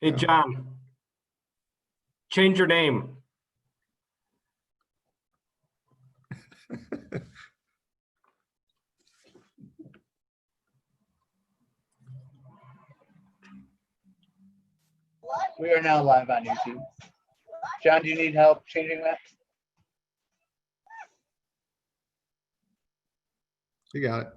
Hey, John, change your name. We are now live on YouTube. John, do you need help changing that? You got it.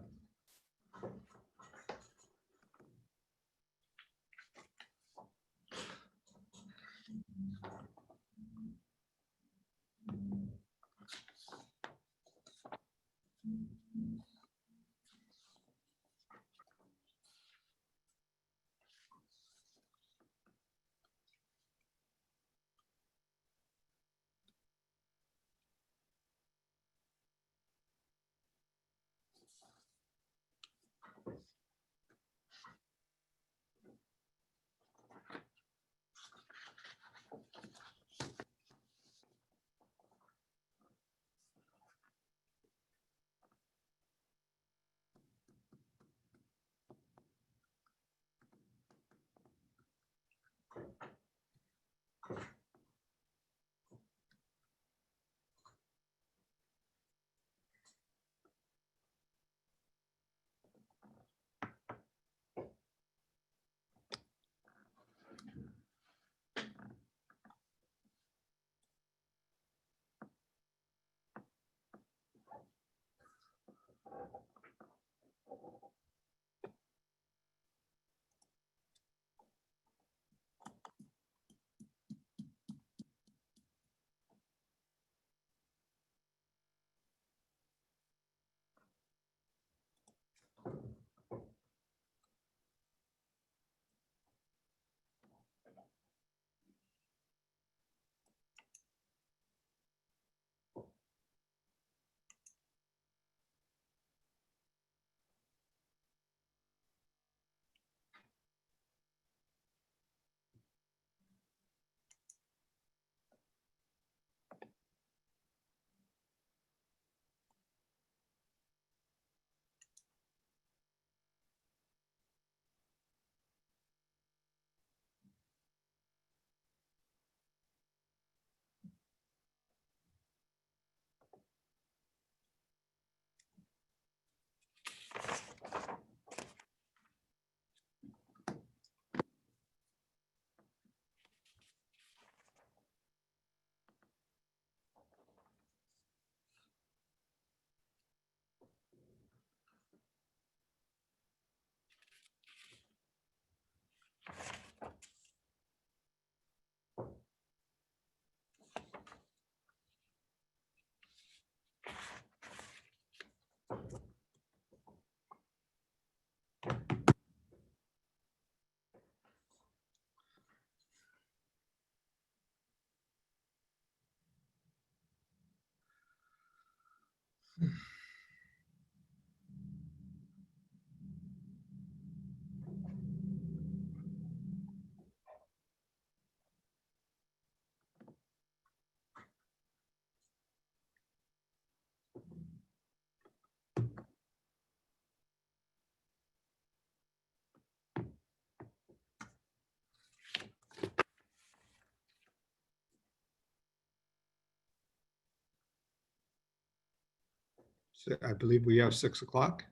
So I believe we have 6 o'clock.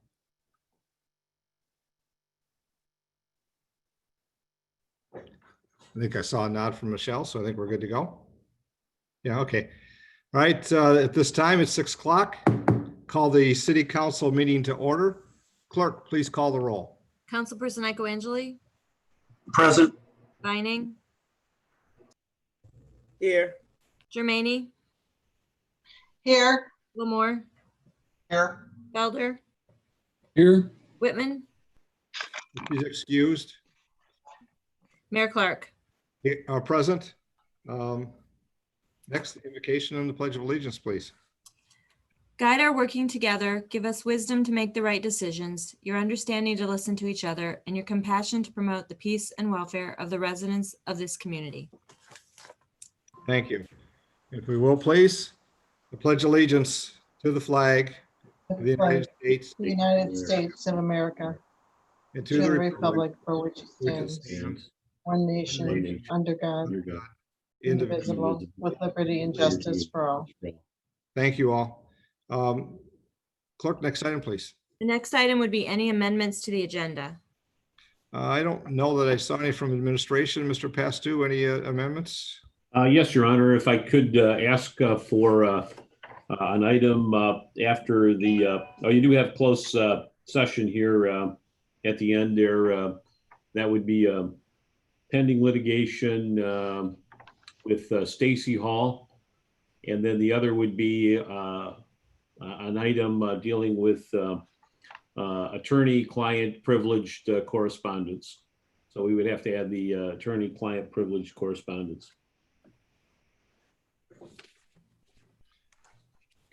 I think I saw a nod from Michelle, so I think we're good to go. Yeah, okay. All right, at this time, it's 6 o'clock. Call the city council meeting to order. Clerk, please call the roll. Councilperson Angeli, Present. Vining, Here. Germaine, Here. Lamore, Here. Felder, Here. Whitman, She's excused. Mayor Clark. Are present. Next, invocation and the Pledge of Allegiance, please. Guide our working together, give us wisdom to make the right decisions, your understanding to listen to each other, and your compassion to promote the peace and welfare of the residents of this community. Thank you. If we will, please, the Pledge Allegiance to the flag of the United States The United States of America, and to the republic for which it stands, one nation, under God, under God. indivisible, with liberty and justice for all. Thank you all. Clerk, next item, please. The next item would be any amendments to the agenda. I don't know that I saw any from administration. Mr. Pastu, any amendments? Yes, Your Honor, if I could ask for an item after the, you do have close session here at the end there. That would be pending litigation with Stacy Hall. And then the other would be an item dealing with attorney-client privileged correspondence. So we would have to add the attorney-client privileged correspondence.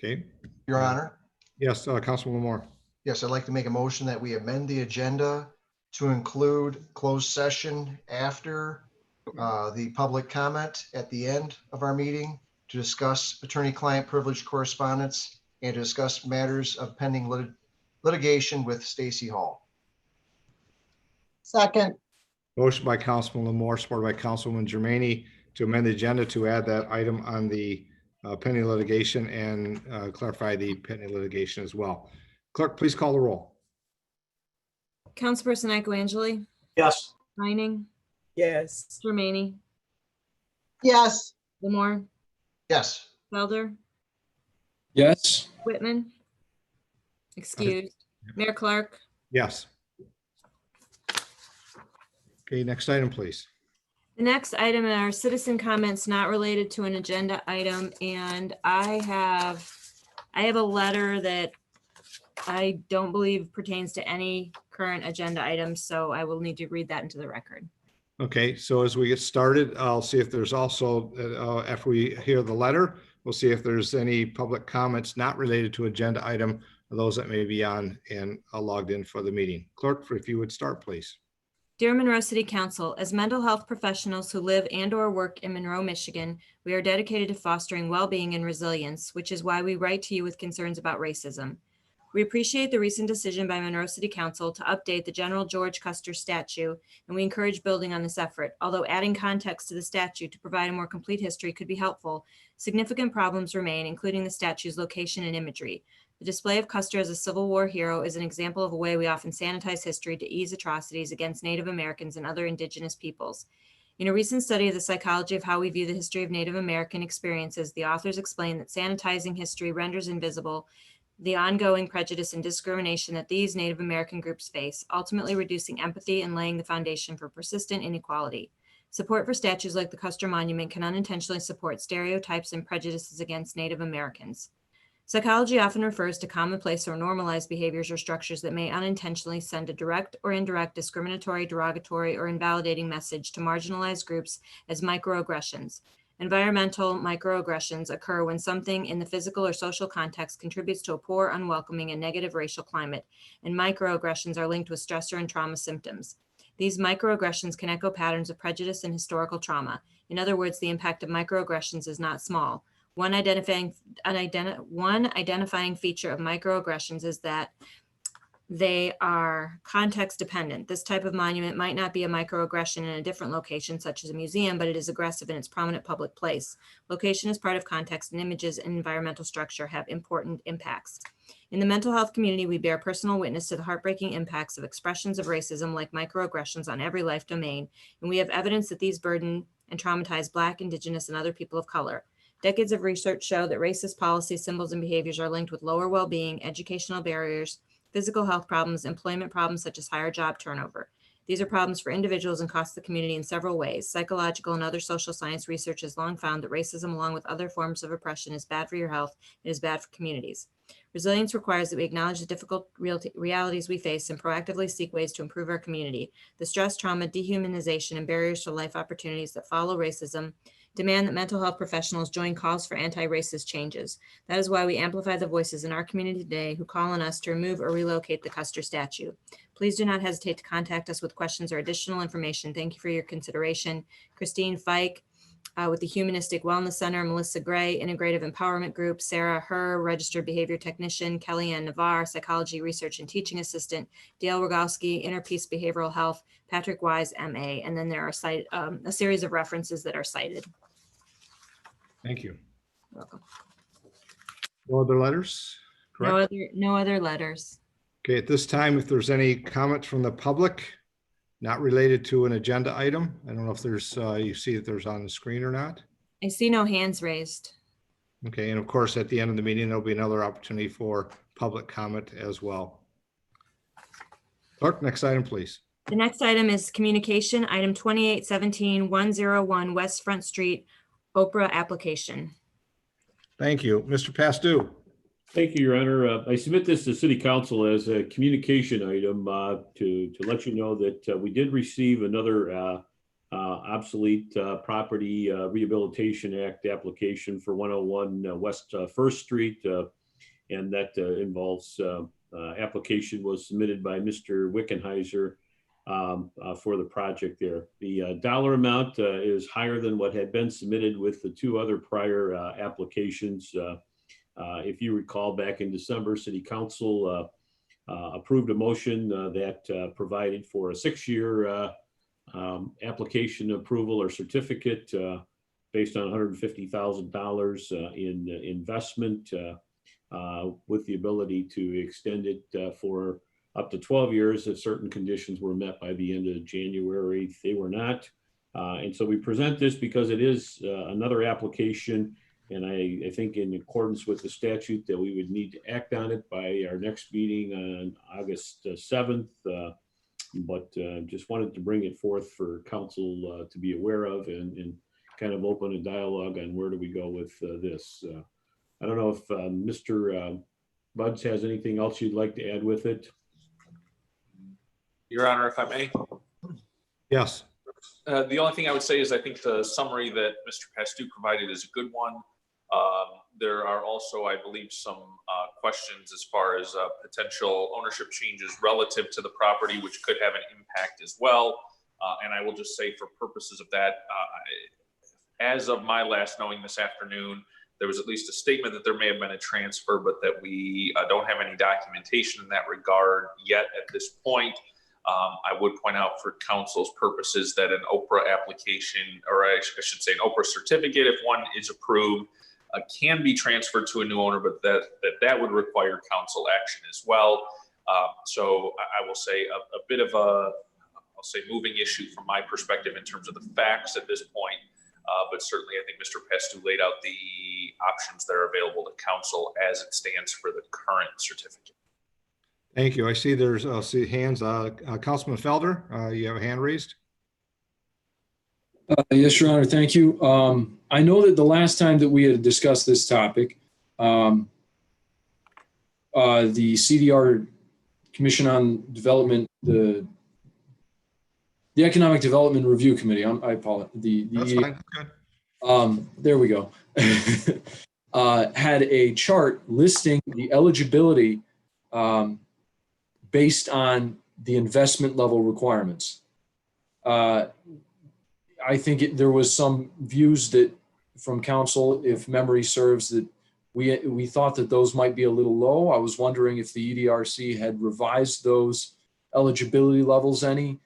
Okay. Your Honor, Yes, Councilman Moore. yes, I'd like to make a motion that we amend the agenda to include closed session after the public comment at the end of our meeting to discuss attorney-client privilege correspondence and to discuss matters of pending litigation with Stacy Hall. Second, Motion by Councilman Moore, supported by Councilwoman Germaini to amend the agenda to add that item on the pending litigation and clarify the pending litigation as well. Clerk, please call the roll. Councilperson Michael Yes. Vining, Yes. Germaini, yes, Lamore, Yes, Felder, Yes. Whitman. Excused. Mayor Clark. Yes. Okay, next item, please. The next item are citizen comments not related to an agenda item, and I have a letter that I don't believe pertains to any current agenda items, so I will need to read that into the record. Okay, so as we get started, I'll see if there's also, after we hear the letter, we'll see if there's any public comments not related to agenda item, or those that may be on and logged in for the meeting. Clerk, if you would start, please. Dear Monroe City Council, as mental health professionals who live and/or work in Monroe, Michigan, we are dedicated to fostering well-being and resilience, which is why we write to you with concerns about racism. We appreciate the recent decision by Monroe City Council to update the General George Custer statue, and we encourage building on this effort. Although adding context to the statue to provide a more complete history could be helpful, significant problems remain, including the statue's location and imagery. The display of Custer as a Civil War hero is an example of a way we often sanitize history to ease atrocities against Native Americans and other indigenous peoples. In a recent study of the psychology of how we view the history of Native American experiences, the authors explain that sanitizing history renders invisible the ongoing prejudice and discrimination that these Native American groups face, ultimately reducing empathy and laying the foundation for persistent inequality. Support for statues like the Custer Monument can unintentionally support stereotypes and prejudices against Native Americans. Psychology often refers to commonplace or normalized behaviors or structures that may unintentionally send a direct or indirect discriminatory, derogatory, or invalidating message to marginalized groups as microaggressions. Environmental microaggressions occur when something in the physical or social context contributes to a poor, unwelcoming, and negative racial climate, and microaggressions are linked with stressor and trauma symptoms. These microaggressions can echo patterns of prejudice and historical trauma. In other words, the impact of microaggressions is not small. One identifying feature of microaggressions is that they are context dependent. This type of monument might not be a microaggression in a different location, such as a museum, but it is aggressive in its prominent public place. Location is part of context, and images and environmental structure have important impacts. In the mental health community, we bear personal witness to the heartbreaking impacts of expressions of racism like microaggressions on every life domain, and we have evidence that these burden and traumatize Black, Indigenous, and other people of color. Decades of research show that racist policies, symbols, and behaviors are linked with lower well-being, educational barriers, physical health problems, employment problems such as higher job turnover. These are problems for individuals and cost the community in several ways. Psychological and other social science research has long found that racism, along with other forms of oppression, is bad for your health and is bad for communities. Resilience requires that we acknowledge the difficult realities we face and proactively seek ways to improve our community. The stress, trauma, dehumanization, and barriers to life opportunities that follow racism demand that mental health professionals join calls for anti-racist changes. That is why we amplify the voices in our community today who call on us to remove or relocate the Custer statue. Please do not hesitate to contact us with questions or additional information. Thank you for your consideration. Christine Fike, with the Humanistic Wellness Center, Melissa Gray, Integrative Empowerment Group, Sarah Herr, Registered Behavior Technician, Kellyanne Navarre, Psychology Research and Teaching Assistant, Dale Rogowski, Inner Peace Behavioral Health, Patrick Wise, MA, and then there are a series of references that are cited. Thank you. You're welcome. No other letters? Correct? No other letters. Okay, at this time, if there's any comments from the public not related to an agenda item, I don't know if there's, you see that there's on the screen or not. I see no hands raised. Okay, and of course, at the end of the meeting, there'll be another opportunity for public comment as well. Clerk, next item, please. The next item is communication, item 2817-101 West Front Street, Oprah application. Thank you. Mr. Pastu. Thank you, Your Honor. I submit this to City Council as a communication item to let you know that we did receive another obsolete property Rehabilitation Act application for 101 West First Street, and that involves application was submitted by Mr. Wickenheiser for the project there. The dollar amount is higher than what had been submitted with the two other prior applications. If you recall, back in December, City Council approved a motion that provided for a 6-year application approval or certificate based on $150,000 in investment with the ability to extend it for up to 12 years if certain conditions were met by the end of January. They were not. And so we present this because it is another application. And I think in accordance with the statute that we would need to act on it by our next meeting on August 7th. But just wanted to bring it forth for council to be aware of and kind of open a dialogue on where do we go with this. I don't know if Mr. Buds has anything else you'd like to add with it. Your Honor, if I may. Yes. The only thing I would say is I think the summary that Mr. Pastu provided is a good one. There are also, I believe, some questions as far as potential ownership changes relative to the property, which could have an impact as well. And I will just say for purposes of that, as of my last knowing this afternoon, there was at least a statement that there may have been a transfer, but that we don't have any documentation in that regard yet at this point. I would point out for council's purposes that an Oprah application, or I should say an Oprah certificate, if one is approved, can be transferred to a new owner, but that would require council action as well. So I will say a bit of a, I'll say moving issue from my perspective in terms of the facts at this point. But certainly I think Mr. Pastu laid out the options that are available to council as it stands for the current certificate. Thank you. I see there's hands. Councilman Felder, you have a hand raised. Yes, Your Honor. Thank you. I know that the last time that we had discussed this topic, the CDR Commission on Development, the Economic Development Review Committee, I apologize. That's fine. Good. There we go. Had a chart listing the eligibility based on the investment level requirements. I think there was some views that from council, if memory serves, that we thought that those might be a little low. I was wondering if the EDRC had revised those eligibility levels any.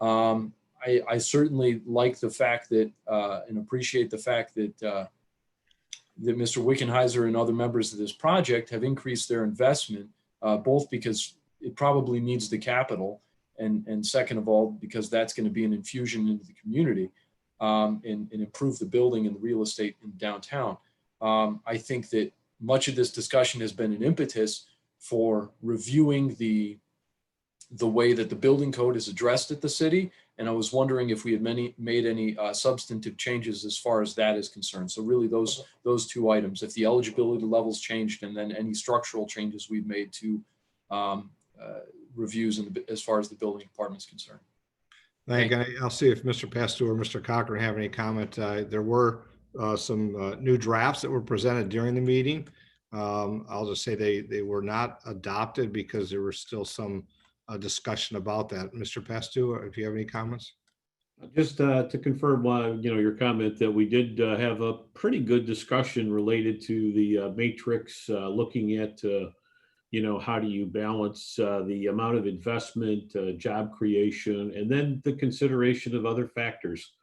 I certainly like the fact that and appreciate the fact that that Mr. Wickenheiser and other members of this project have increased their investment, both because it probably needs the capital, and second of all, because that's going to be an infusion into the community and improve the building and the real estate in downtown. I think that much of this discussion has been an impetus for reviewing the way that the building code is addressed at the city. And I was wondering if we had made any substantive changes as far as that is concerned. So really those two items, if the eligibility levels changed, and then any structural changes we've made to reviews as far as the building department is concerned. Thank you. I'll see if Mr. Pastu or Mr. Cochran have any comment. There were some new drafts that were presented during the meeting. I'll just say they were not adopted because there was still some discussion about that. Mr. Pastu, if you have any comments? Just to confirm, your comment that we did have a pretty good discussion related to the matrix, looking at, how do you balance the amount of investment, job creation, and then the consideration of other factors.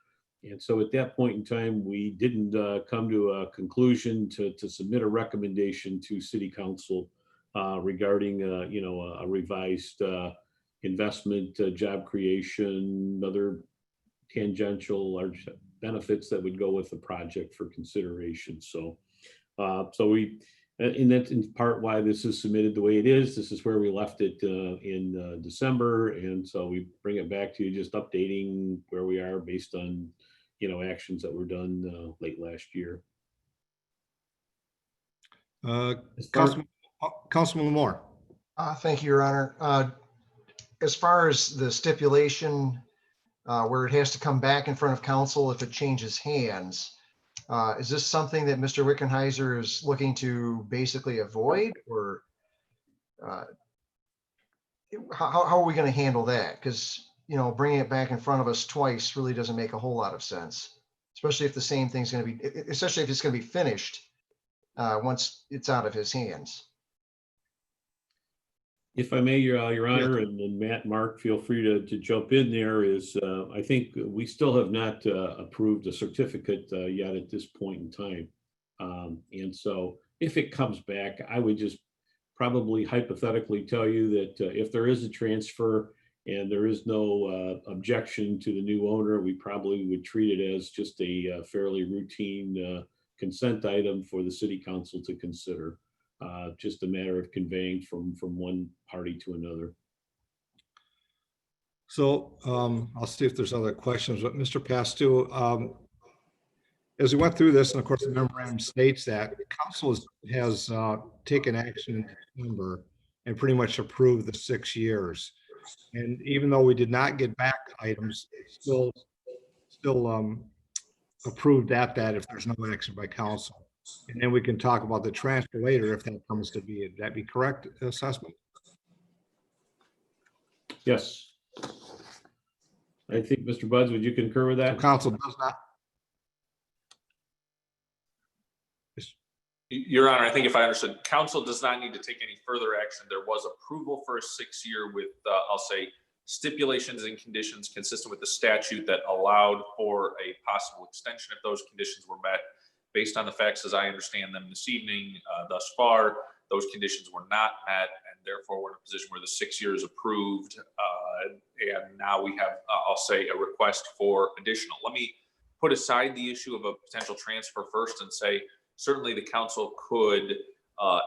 And so at that point in time, we didn't come to a conclusion to submit a recommendation to City Council regarding, a revised investment, job creation, other tangential large benefits that would go with the project for consideration. So, and that's in part why this is submitted the way it is. This is where we left it in December. And so we bring it back to you, just updating where we are based on, actions that were done late last year. Councilman Lamore. Thank you, Your Honor. As far as the stipulation where it has to come back in front of council if it changes hands, is this something that Mr. Wickenheiser is looking to basically avoid, or how are we going to handle that? Because, bringing it back in front of us twice really doesn't make a whole lot of sense, especially if the same thing's going to be, especially if it's going to be finished once it's out of his hands. If I may, Your Honor, and then Matt, Mark, feel free to jump in there, is I think we still have not approved a certificate yet at this point in time. And so if it comes back, I would just probably hypothetically tell you that if there is a transfer and there is no objection to the new owner, we probably would treat it as just a fairly routine consent item for the City Council to consider. Just a matter of conveying from one party to another. So I'll see if there's other questions, but Mr. Pastu, as we went through this, and of course the memorandum states that council has taken action in December and pretty much approved the 6 years. And even though we did not get back items, still approved that if there's no action by council. And then we can talk about the transfer later if that comes to be. Would that be correct assessment? Yes. I think, Mr. Buds, would you concur with that? So council does not. Your Honor, I think if I understood, council does not need to take any further action. There was approval for a 6-year with, I'll say, stipulations and conditions consistent with the statute that allowed for a possible extension if those conditions were met. Based on the facts as I understand them this evening, thus far, those conditions were not met, and therefore we're in a position where the 6 years approved, and now we have, I'll say, a request for additional. Let me put aside the issue of a potential transfer first and say, certainly the council could,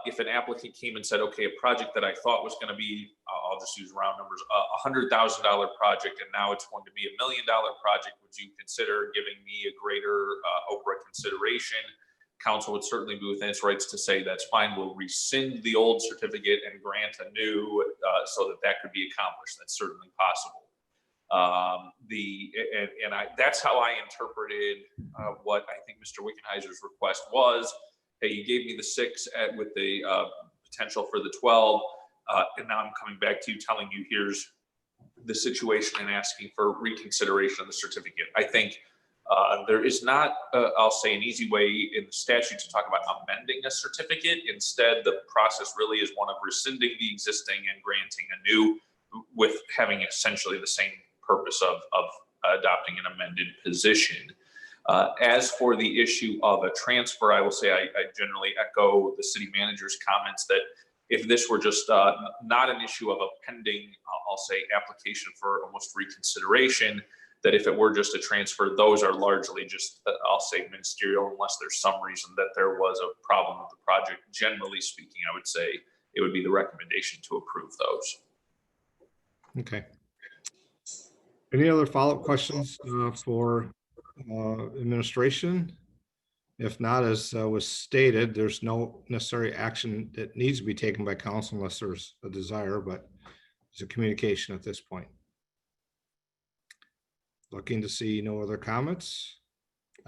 if an applicant came and said, okay, a project that I thought was going to be, I'll just use round numbers, a $100,000 project, and now it's going to be $1 million project, would you consider giving me a greater Oprah consideration? Council would certainly be within its rights to say, that's fine, we'll rescind the old certificate and grant a new so that could be accomplished. That's certainly possible. That's how I interpreted what I think Mr. Wickenheiser's request was. Hey, you gave me the 6 with the potential for the 12, and now I'm coming back to you telling you here's the situation and asking for reconsideration of the certificate. I think there is not, I'll say, an easy way in the statute to talk about amending a certificate. Instead, the process really is one of rescinding the existing and granting a new, with having essentially the same purpose of adopting an amended position. As for the issue of a transfer, I will say I generally echo the city manager's comments that if this were just not an issue of a pending, I'll say, application for almost reconsideration, that if it were just a transfer, those are largely just, I'll say, ministerial, unless there's some reason that there was a problem with the project. Generally speaking, I would say it would be the recommendation to approve those. Okay. Any other follow-up questions for administration? If not, as was stated, there's no necessary action that needs to be taken by council unless there's a desire, but there's a communication at this point. Looking to see no other comments.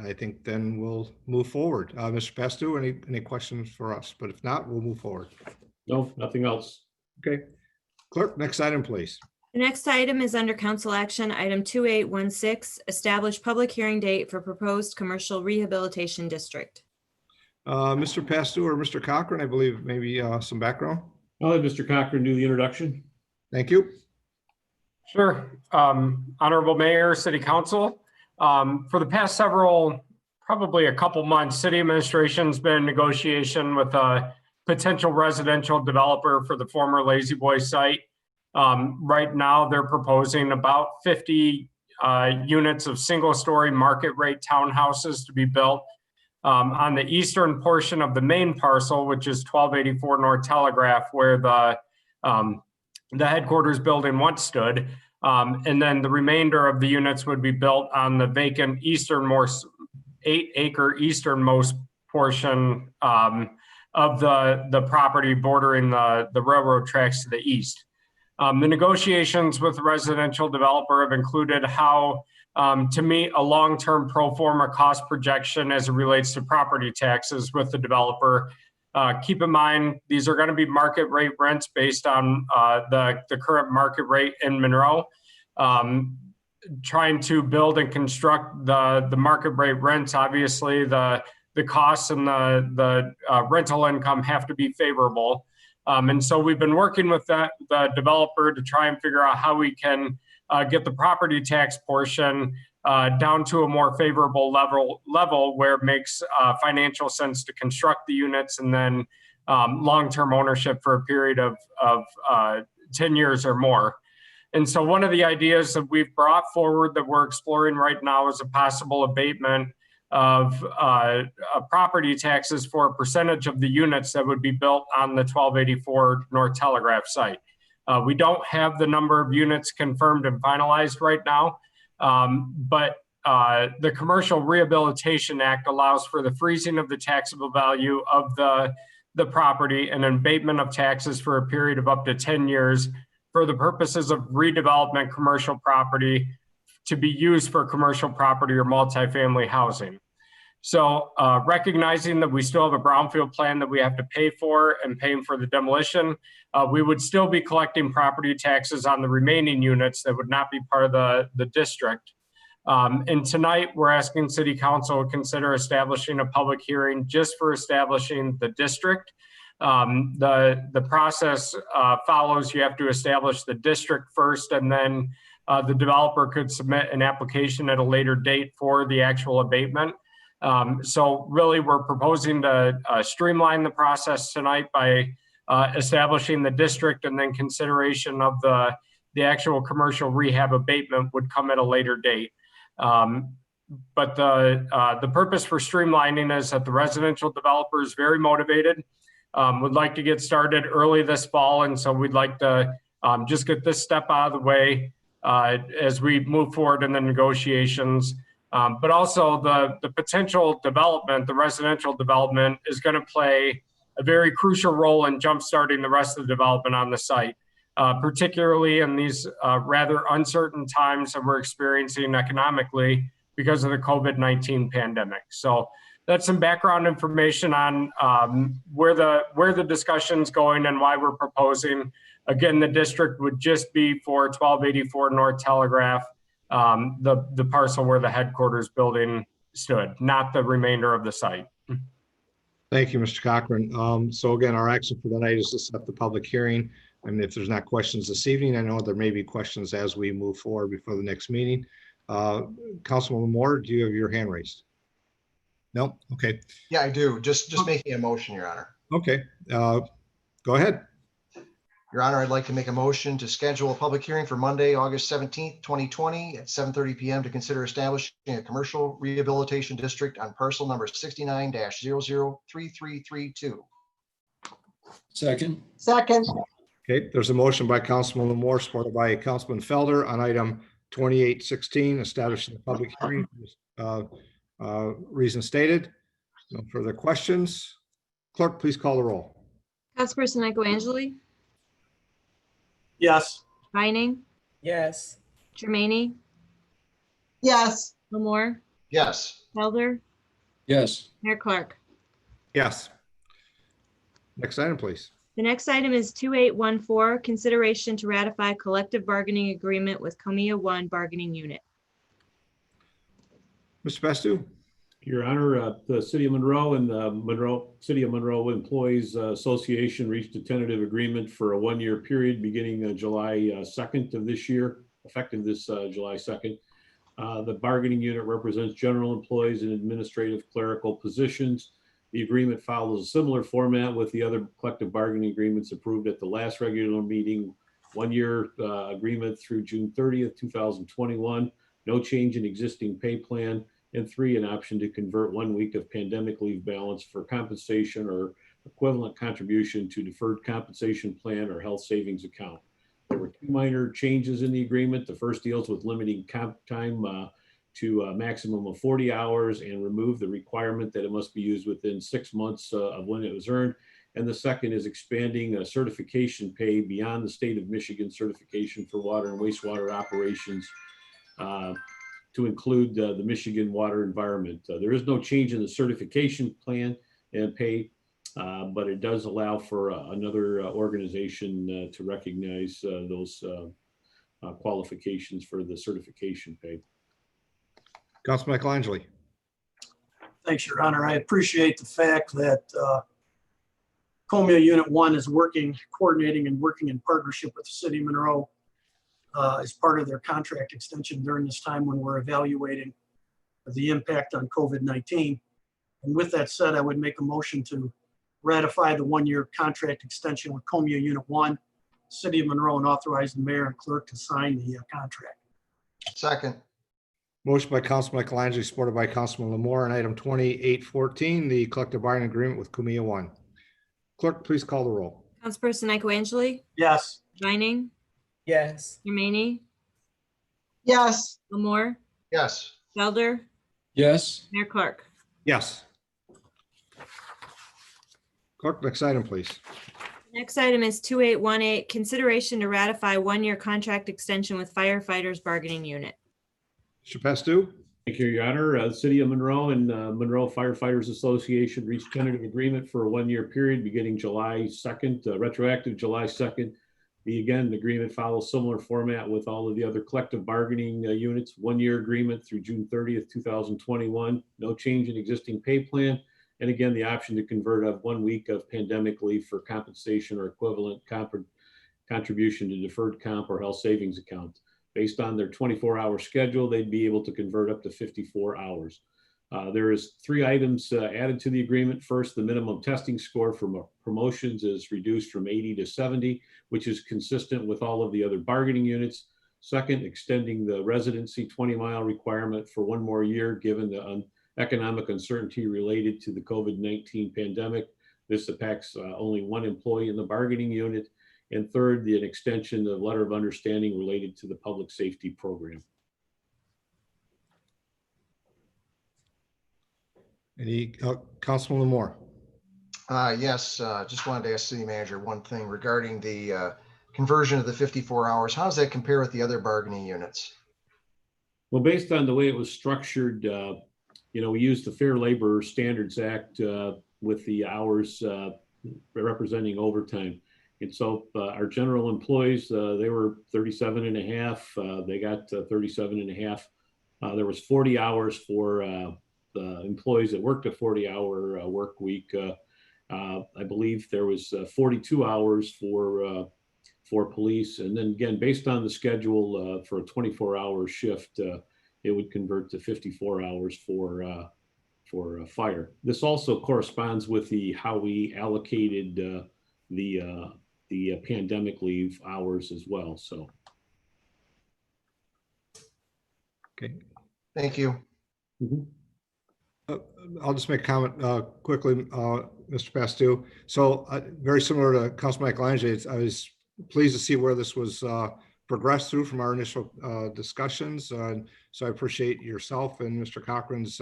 I think then we'll move forward. Mr. Pastu, any questions for us? But if not, we'll move forward. No, nothing else. Okay. Clerk, next item, please. The next item is under council action, item 2816, establish public hearing date for proposed commercial rehabilitation district. Mr. Pastor or Mr. Cochran, I believe maybe some background. I'll let Mr. Cochran do the introduction. Thank you. Sure. Honorable Mayor, City Council, for the past probably a couple months, city administration's been in negotiation with a potential residential developer for the former Lazy Boy site. Right now, they're proposing about 50 units of single-story market rate townhouses to be built on the eastern portion of the main parcel, which is 1284 North Telegraph, where the headquarters building once stood. And then the remainder of the units would be built on the vacant easternmost 8-acre easternmost portion of the property bordering the railroad tracks to the east. The negotiations with the residential developer have included how to meet a long-term pro forma cost projection as it relates to property taxes with the developer. Keep in mind, these are going to be market rate rents based on the current market rate in Monroe. Trying to build and construct the market rate rents, obviously the costs and the rental income have to be favorable. And so we've been working with the developer to try and figure out how we can get the property tax portion down to a more favorable level where it makes financial sense to construct the units and then long-term ownership for a period of 10 years or more. And so one of the ideas that we've brought forward that we're exploring right now is a possible abatement of property taxes for a percentage of the units that would be built on the 1284 North Telegraph site. We don't have the number of units confirmed and finalized right now, but the Commercial Rehabilitation Act allows for the freezing of the taxable value of the property and an abatement of taxes for a period of up to 10 years for the purposes of redevelopment commercial property to be used for commercial property or multifamily housing. So recognizing that we still have a brownfield plan that we have to pay for and paying for the demolition, we would still be collecting property taxes on the remaining units that would not be part of the district. And tonight we're asking City Council to consider establishing a public hearing just for establishing the district. The process follows. You have to establish the district first, and then the developer could submit an application at a later date for the actual abatement. So really, we're proposing to streamline the process tonight by establishing the district, and then consideration of the actual commercial rehab abatement would come at a later date. But the purpose for streamlining is that the residential developer is very motivated, would like to get started early this fall, and so we'd like to just get this step out of the way as we move forward in the negotiations. But also the potential development, the residential development, is going to play a very crucial role in jumpstarting the rest of the development on the site, particularly in these rather uncertain times that we're experiencing economically because of the COVID-19 pandemic. So that's some background information on where the discussion's going and why we're proposing. Again, the district would just be for 1284 North Telegraph, the parcel where the headquarters building stood, not the remainder of the site. Thank you, Mr. Cochran. So again, our action for the night is to set the public hearing. I mean, if there's not questions this evening, I know there may be questions as we move forward before the next meeting. Councilman Moore, do you have your hand raised? No? Okay. Yeah, I do. Just making a motion, Your Honor. Okay. Go ahead. Your Honor, I'd like to make a motion to schedule a public hearing for Monday, August 17th, 2020 at 7:30 p.m. to consider establishing a commercial rehabilitation district on parcel number 69-003332. Second. Second. Okay, there's a motion by Councilman Moore, supported by Councilman Felder on item 2816, establishing a public hearing. Reason stated. No further questions. Clerk, please call the roll. Councilperson Michael Angeli, Yes. Vining, Yes. Jermaine, Yes. Lamore, Yes. Felder, Yes. Mayor Clark. Yes. Next item, please. The next item is 2814, consideration to ratify collective bargaining agreement with Comia 1 bargaining unit. Mr. Bastu? Your Honor, the City of Monroe and the City of Monroe Employees Association reached a tentative agreement for a one-year period beginning July 2nd of this year, effective this July 2nd. The bargaining unit represents general employees and administrative clerical positions. The agreement follows a similar format with the other collective bargaining agreements approved at the last regular meeting. One-year agreement through June 30th, 2021. No change in existing pay plan. And 3, an option to convert 1 week of pandemic leave balance for compensation or equivalent contribution to deferred compensation plan or health savings account. There were 2 minor changes in the agreement. The first deals with limiting comp time to a maximum of 40 hours and remove the requirement that it must be used within 6 months of when it was earned. And the second is expanding certification pay beyond the state of Michigan certification for water and wastewater operations to include the Michigan water environment. There is no change in the certification plan and pay, but it does allow for another organization to recognize those qualifications for the certification pay. Councilman Michelangeli? Thanks, Your Honor. I appreciate the fact that Comia Unit 1 is coordinating and working in partnership with the City of Monroe as part of their contract extension during this time when we're evaluating the impact on COVID-19. And with that said, I would make a motion to ratify the one-year contract extension with Comia Unit 1, City of Monroe, and authorize the mayor and clerk to sign the contract. Second. Motion by Councilman Michelangeli, supported by Councilman Lamore, on item 2814, the collective bargaining agreement with Comia 1. Clerk, please call the roll. Councilperson Nicoangeli, Yes. Vining, Yes. Jermaine, Yes. Lamore, Yes. Felder, Yes. Mayor Clark. Yes. Clerk, next item, please. Next item is 2818, consideration to ratify one-year contract extension with firefighters bargaining unit. Mr. Pastu? Thank you, Your Honor. The City of Monroe and Monroe Firefighters Association reached tentative agreement for a one-year period beginning July 2nd, retroactive July 2nd. The agreement follows similar format with all of the other collective bargaining units. One-year agreement through June 30th, 2021. No change in existing pay plan. And again, the option to convert of 1 week of pandemic leave for compensation or equivalent contribution to deferred comp or health savings account. Based on their 24-hour schedule, they'd be able to convert up to 54 hours. There is 3 items added to the agreement. First, the minimum testing score for promotions is reduced from 80 to 70, which is consistent with all of the other bargaining units. Second, extending the residency 20-mile requirement for 1 more year, given the economic uncertainty related to the COVID-19 pandemic. This impacts only 1 employee in the bargaining unit. And third, an extension of letter of understanding related to the public safety program. Any Councilman Lamore? Yes, just wanted to ask City Manager one thing regarding the conversion of the 54 hours. How does that compare with the other bargaining units? Well, based on the way it was structured, we used the Fair Labor Standards Act with the hours representing overtime. And so our general employees, they were 37 and a half. They got 37 and a half. There was 40 hours for the employees that worked a 40-hour work week. I believe there was 42 hours for police. And then again, based on the schedule for a 24-hour shift, it would convert to 54 hours for fire. This also corresponds with how we allocated the pandemic leave hours as well. So. Okay. Thank you. Mm-hmm. I'll just make a comment quickly, Mr. Pastu. So very similar to Councilman Michelangeli, I was pleased to see where this was progressed through from our initial discussions. So I appreciate yourself and Mr. Cochran's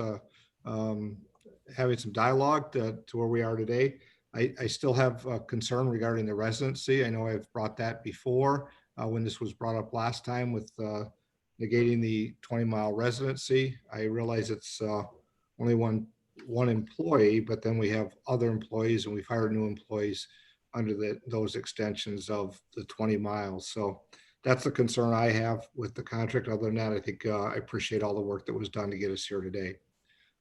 having some dialogue to where we are today. I still have a concern regarding the residency. I know I've brought that before when this was brought up last time with negating the 20-mile residency. I realize it's only one employee, but then we have other employees and we've hired new employees. under those extensions of the 20 miles. So that's the concern I have with the contract. Other than that, I think I appreciate all the work that was done to get us here today.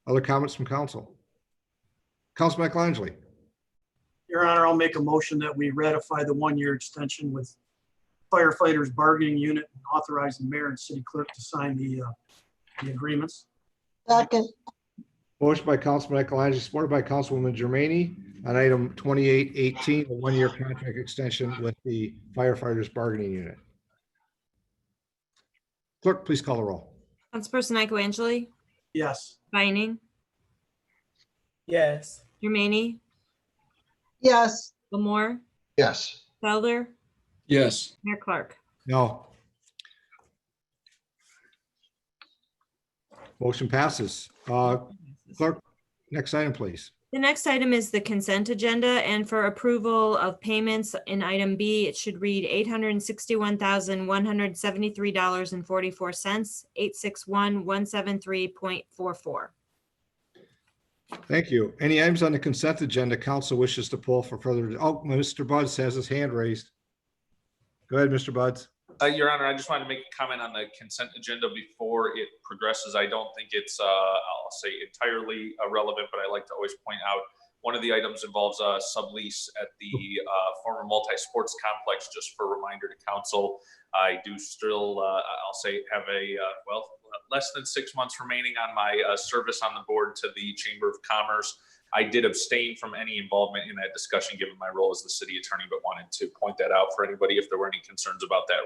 Other comments from council? Councilman Michelangelo. Your Honor, I'll make a motion that we ratify the one-year extension with firefighters bargaining unit and authorize the mayor and city clerk to sign the agreements. Second, Motion by Councilman Michelangelo, supported by Councilwoman Germaini on item 2818, a one-year contract extension with the firefighters bargaining unit. Clerk, please call the roll. Councilperson Michael Yes. Vining, yes. Jermaine, Yes, Lamore, Yes. Felder, Yes. Mayor Clark. No. Motion passes. Clerk, next item, please. The next item is the consent agenda, and for approval of payments in item B, it should read $861,173.44, 861,173.44. Thank you. Any items on the consent agenda council wishes to pull for further? Oh, Mr. Buds has his hand raised. Go ahead, Mr. Buds. Your Honor, I just wanted to make a comment on the consent agenda before it progresses. I don't think it's, I'll say entirely irrelevant, but I like to always point out one of the items involves a sublease at the former multi-sports complex. Just for a reminder to council, I do still, I'll say, have a, less than 6 months remaining on my service on the board to the Chamber of Commerce. I did abstain from any involvement in that discussion given my role as the city attorney, but wanted to point that out for anybody if there were any concerns about that.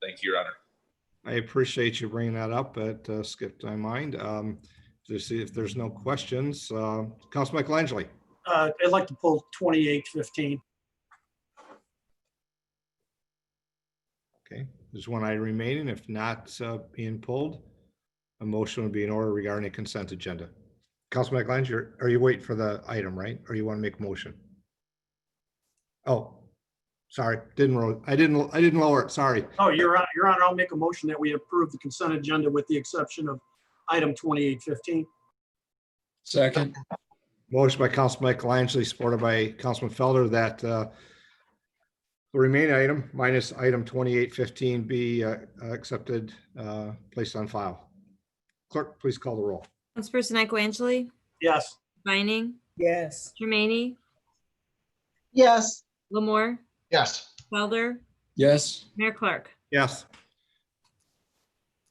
Thank you, Your Honor. I appreciate you bringing that up. It skipped my mind. If there's no questions, Councilman Michelangelo. I'd like to pull 2815. Okay, there's one item remaining. If not being pulled, a motion would be in order regarding the consent agenda. Councilman Michelangelo, are you waiting for the item, right? Or you want to make a motion? Oh, sorry, I didn't lower it. Sorry. Oh, Your Honor, I'll make a motion that we approve the consent agenda with the exception of item 2815. Second. Motion by Councilman Michelangelo, supported by Councilman Felder, that the remaining item minus item 2815 be accepted, placed on file. Clerk, please call the roll. Councilperson Michael Yes. Vining, Yes. Jermaine, Yes, Lamore, Yes. Felder, Yes. Mayor Clark. Yes.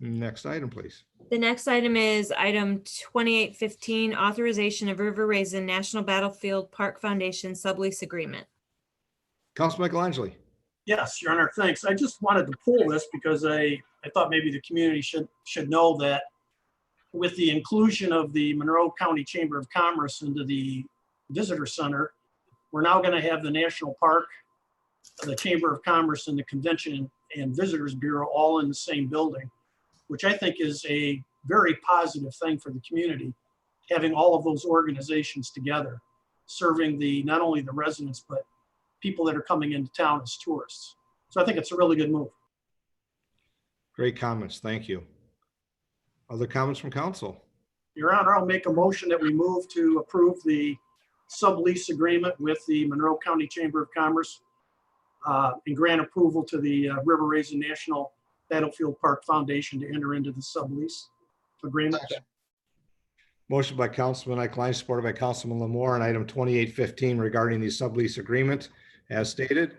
Next item, please. The next item is item 2815, authorization of River Raisin National Battlefield Park Foundation sublease agreement. Councilman Michelangelo. Yes, Your Honor, thanks. I just wanted to pull this because I thought maybe the community should know that with the inclusion of the Monroe County Chamber of Commerce into the Visitor Center, we're now going to have the National Park, the Chamber of Commerce, and the Convention and Visitors Bureau all in the same building, which I think is a very positive thing for the community, having all of those organizations together, serving not only the residents, but people that are coming into town as tourists. So I think it's a really good move. Great comments. Thank you. Other comments from council? Your Honor, I'll make a motion that we move to approve the sublease agreement with the Monroe County Chamber of Commerce and grant approval to the River Raisin National Battlefield Park Foundation to enter into the sublease agreement. Motion by Councilman Michelangelo, supported by Councilman Lamore on item 2815 regarding the sublease agreement as stated.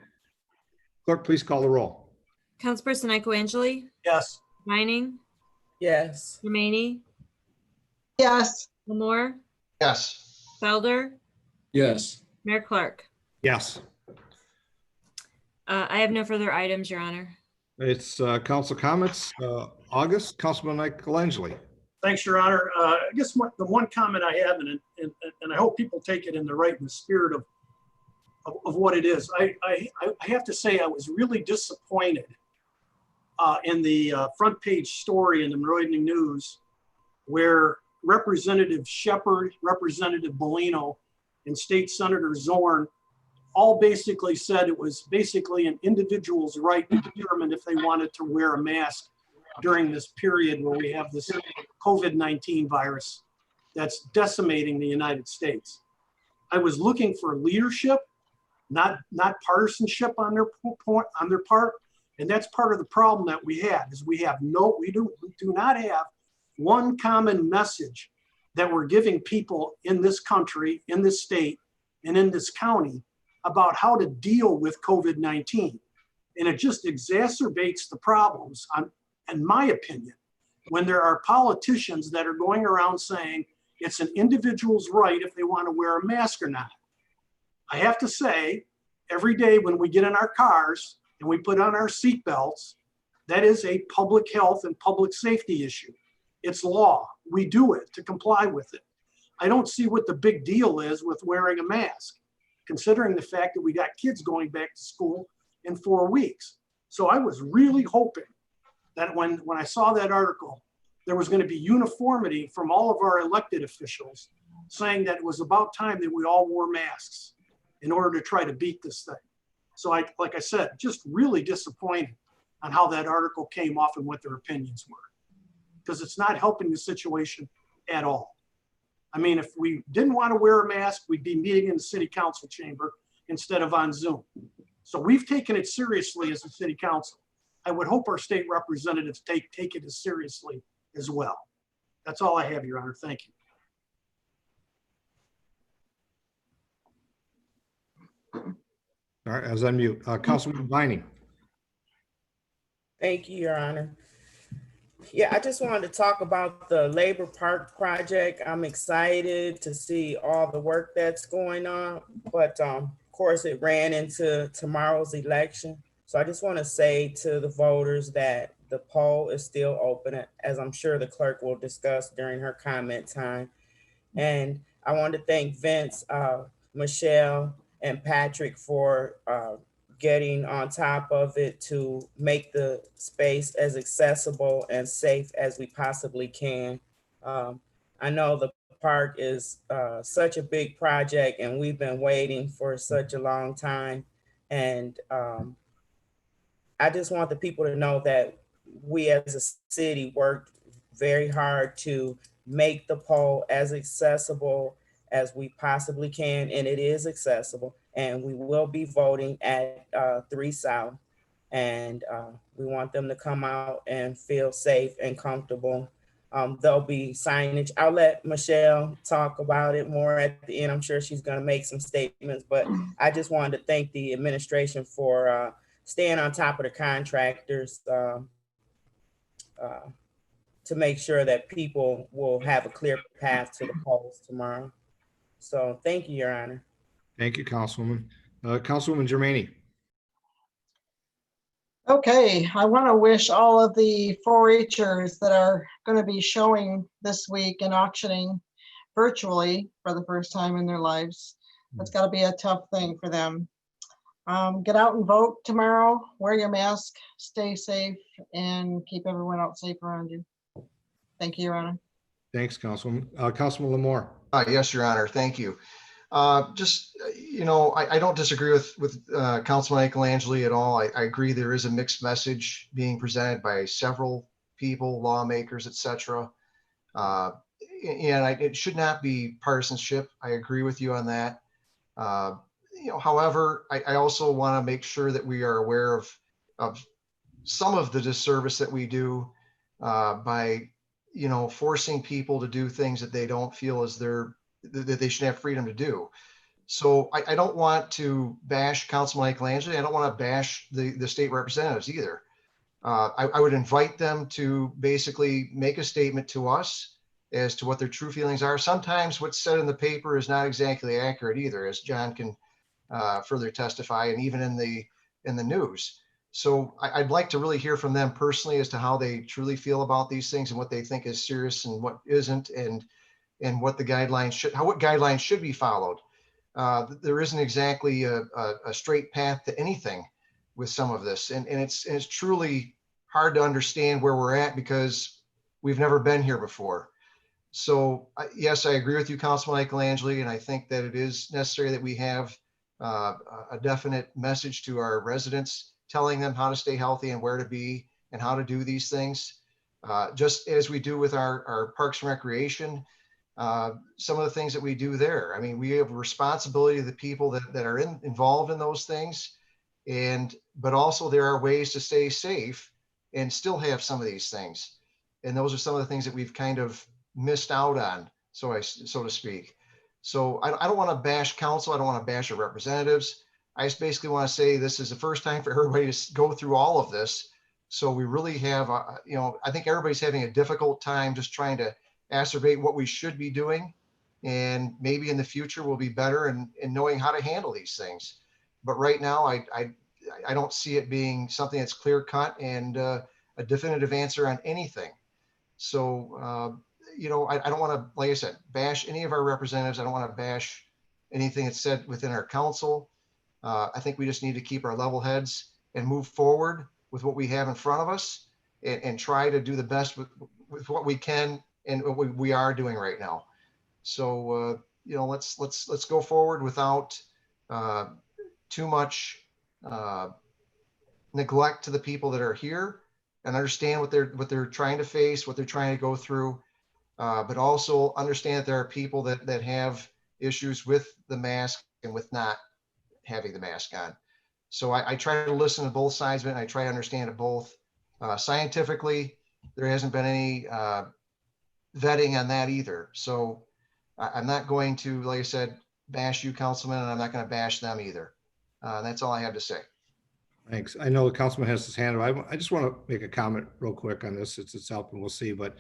Clerk, please call the roll. Councilperson Michael Yes. Vining, yes. Jermaine, Yes, Lamore, Yes. Felder, Yes. Mayor Clark. Yes. I have no further items, Your Honor. It's council comments. August, Councilman Michelangelo. Thanks, Your Honor. I guess the one comment I have, and I hope people take it in the spirit of what it is. I have to say I was really disappointed in the front page story in the Monroe Evening News, where Representative Shepard, Representative Bellino, and State Senator Zorn all basically said it was basically an individual's right to determine if they wanted to wear a mask during this period where we have this COVID-19 virus that's decimating the United States. I was looking for leadership. not partisanship on their part. And that's part of the problem that we have is we do not have one common message that we're giving people in this country, in this state, and in this county about how to deal with COVID-19. And it just exacerbates the problems, in my opinion, when there are politicians that are going around saying it's an individual's right if they want to wear a mask or not. I have to say, every day when we get in our cars and we put on our seatbelts, that is a public health and public safety issue. It's law. We do it to comply with it. I don't see what the big deal is with wearing a mask, considering the fact that we got kids going back to school in 4 weeks. So I was really hoping that when I saw that article, there was going to be uniformity from all of our elected officials saying that it was about time that we all wore masks in order to try to beat this thing. So like I said, just really disappointed on how that article came off and what their opinions were, because it's not helping the situation at all. I mean, if we didn't want to wear a mask, we'd be meeting in the city council chamber instead of on Zoom. So we've taken it seriously as a city council. I would hope our state representatives take it as seriously as well. That's all I have, Your Honor. Thank you. All right, as unmute, Councilman Vining. Thank you, Your Honor. Yeah, I just wanted to talk about the Labor Park project. I'm excited to see all the work that's going on, but of course it ran into tomorrow's election. So I just want to say to the voters that the poll is still open, as I'm sure the clerk will discuss during her comment time. And I want to thank Vince, Michelle, and Patrick for getting on top of it to make the space as accessible and safe as we possibly can. I know the park is such a big project and we've been waiting for such a long time. And I just want the people to know that we as a city worked very hard to make the poll as accessible as we possibly can, and it is accessible. And we will be voting at 3 South, and we want them to come out and feel safe and comfortable. There'll be signage. I'll let Michelle talk about it more at the end. I'm sure she's going to make some statements, but I just wanted to thank the administration for staying on top of the contractors to make sure that people will have a clear path to the polls tomorrow. So thank you, Your Honor. Thank you, Councilwoman. Councilwoman Germaini. Okay, I want to wish all of the 4-Hers that are going to be showing this week and auctioning virtually for the first time in their lives. That's got to be a tough thing for them. Get out and vote tomorrow, wear your mask, stay safe, and keep everyone else safe around you. Thank you, Your Honor. Thanks, Councilwoman. Councilman Lamore. Yes, Your Honor. Thank you. Just, I don't disagree with Councilman Michelangeli at all. I agree there is a mixed message being presented by several people, lawmakers, etc. And it should not be partisanship. I agree with you on that. However, I also want to make sure that we are aware of some of the disservice that we do by forcing people to do things that they don't feel as that they should have freedom to do. So I don't want to bash Councilman Michelangeli. I don't want to bash the state representatives either. I would invite them to basically make a statement to us as to what their true feelings are. Sometimes what's said in the paper is not exactly accurate either, as John can further testify, and even in the news. So I'd like to really hear from them personally as to how they truly feel about these things and what they think is serious and what isn't, and what the guidelines should be followed. There isn't exactly a straight path to anything with some of this, and it's truly hard to understand where we're at because we've never been here before. So yes, I agree with you, Councilman Michelangeli, and I think that it is necessary that we have a definite message to our residents, telling them how to stay healthy and where to be and how to do these things. Just as we do with our Parks and Recreation, some of the things that we do there. I mean, we have a responsibility to the people that are involved in those things. But also there are ways to stay safe and still have some of these things. And those are some of the things that we've kind of missed out on, so to speak. So I don't want to bash council. I don't want to bash our representatives. I just basically want to say this is the first time for everybody to go through all of this. So we really have, I think everybody's having a difficult time just trying to acerbate what we should be doing. And maybe in the future we'll be better in knowing how to handle these things. But right now, I don't see it being something that's clear cut and a definitive answer on anything. So, I don't want to, like I said, bash any of our representatives. I don't want to bash anything that's said within our council. I think we just need to keep our level heads and move forward with what we have in front of us and try to do the best with what we can and what we are doing right now. So, let's go forward without too much neglect to the people that are here and understand what they're trying to face, what they're trying to go through, but also understand that there are people that have issues with the mask and with not having the mask on. So I try to listen to both sides of it, and I try to understand it both. Scientifically, there hasn't been any vetting on that either. So I'm not going to, like I said, bash you, councilman, and I'm not going to bash them either. That's all I have to say. Thanks. I know the councilman has his hand up. I just want to make a comment real quick on this. It's up and we'll see. But,